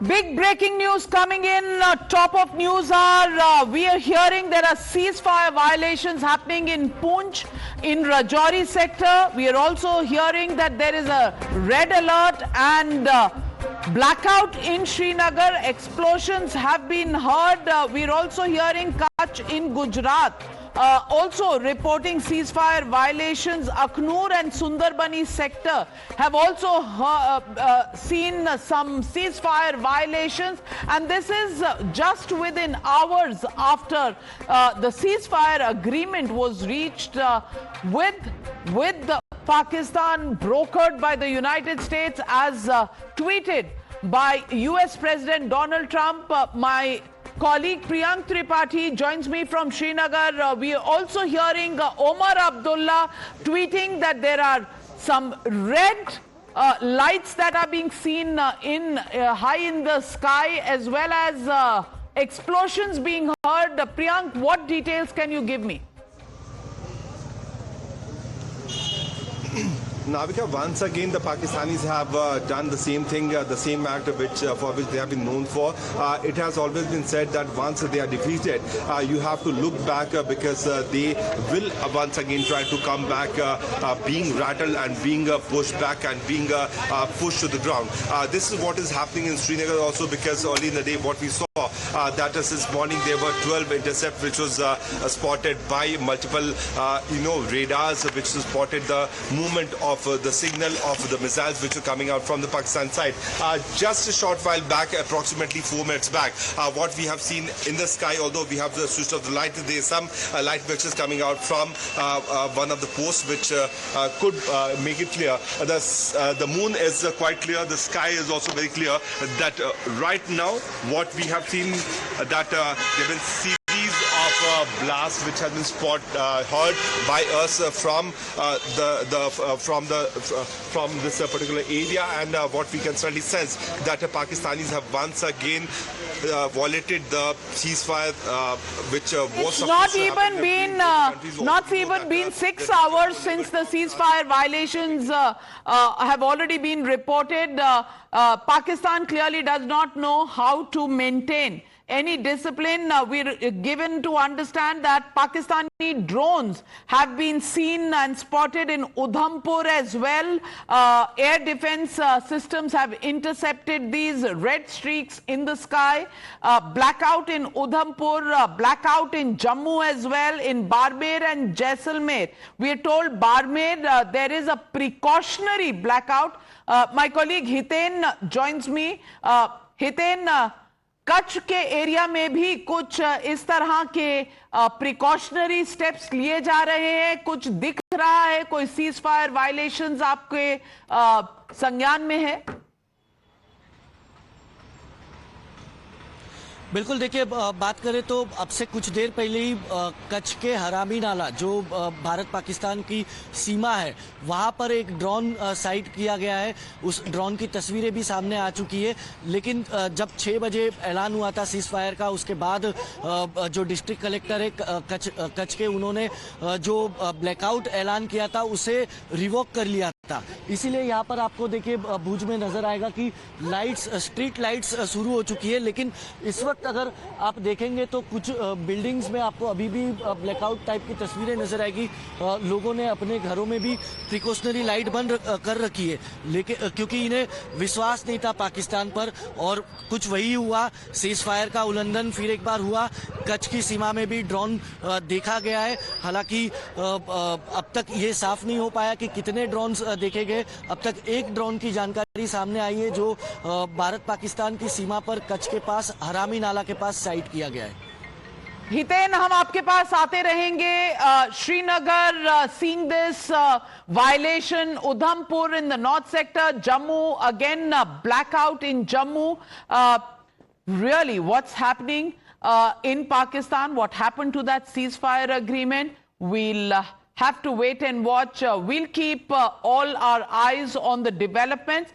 Big breaking news coming in. Top of news are we are hearing there are ceasefire violations happening in Poonch, in Rajouri sector. We are also hearing that there is a red alert and blackout in Srinagar. Explosions have been heard. We are also hearing Kutch in Gujarat. Also reporting ceasefire violations. Aknoor and Sundarbani sector have also seen some ceasefire violations, and this is just within hours after the ceasefire agreement was reached with Pakistan, brokered by the United States, as tweeted by US President Donald Trump. My colleague Priyank Tripathi joins me from Srinagar. We are also hearing Omar Abdullah tweeting that there are some red lights that are being seen high in the sky, as well as explosions being heard. Priyank, what details can you give me? Navika, once again the Pakistanis have done the same thing, the same act for which they have been known for. It has always been said that once they are defeated, you have to look back because they will once again try to come back, being rattled and being pushed back and being pushed to the ground. This is what is happening in Srinagar also, because early in the day what we saw that since morning there were 12 intercepts which was spotted by multiple radars which spotted the movement of the signal of the missiles which were coming out from the Pakistan side. Just a short while back, approximately 4 minutes back, what we have seen in the sky, although we have the switch of the light, there is some light vectors coming out from one of the posts which could make it clear. The moon is quite clear, the sky is also very clear, that right now what we have seen that there have been series of blasts which has been heard by us from this particular area, and what we can certainly sense that Pakistanis have once again violated the ceasefire, which was not even been 6 hours since the ceasefire violations have already been reported. Pakistan clearly does not know how to maintain any discipline. We're given to understand that Pakistani drones have been seen and spotted in Udhampur as well. Air defense systems have intercepted these red streaks in the sky. Blackout in Udhampur, blackout in Jammu as well, in Barmer and Jaisalmer. We are told Barmer there is a precautionary blackout. My colleague Hiten joins me. Hiten, Kutch के area में भी कुछ इस तरह के precautionary steps लिए जा रहे हैं, कुछ दिख रहा है, कोई सीज फायर वायलेशंस आपके संज्ञान में है? बिल्कुल, देखिए, बात करें तो अब से कुछ देर पहले ही कच्छ के हरामी नाला जो भारत पाकिस्तान की सीमा है वहां पर एक ड्रोन साइट किया गया है। उस ड्रोन की तस्वीरें भी सामने आ चुकी है, लेकिन जब 6 बजे ऐलान हुआ था सीज फायर का, उसके बाद जो डिस्ट्रिक्ट कलेक्टर है कच्छ के, उन्होंने जो ब्लैकआउट ऐलान किया था उसे रिवोक कर लिया था। इसीलिए यहाँ पर आपको देखिए भुज में नजर आएगा कि लाइट्स, स्ट्रीट लाइट्स शुरू हो चुकी है, लेकिन इस वक्त अगर आप देखेंगे तो कुछ बिल्डिंग्स में आपको अभी भी ब्लैकआउट टाइप की तस्वीरें नजर आएगी। लोगों ने अपने घरों में भी प्रिकॉशनरी लाइट बंद कर रखी है, लेकिन क्योंकि इन्हें विश्वास नहीं था पाकिस्तान पर, और कुछ वही हुआ, सीज फायर का उल्लंघन फिर एक बार हुआ। कच्छ की सीमा में भी ड्रोन देखा गया है, हालांकि अब तक ये साफ नहीं हो पाया कि कितने ड्रोन देखे गए। अब तक एक ड्रोन की जानकारी सामने आई है जो भारत पाकिस्तान की सीमा पर कच्छ के पास हरामी नाला के पास साइट किया गया है। हितेन, हम आपके पास आते रहेंगे। Srinagar seeing this violation, Udhampur in the north sector, Jammu again blackout in Jammu. Really, what's happening in Pakistan? What happened to that ceasefire agreement? We'll have to wait and watch. We'll keep all our eyes on the developments.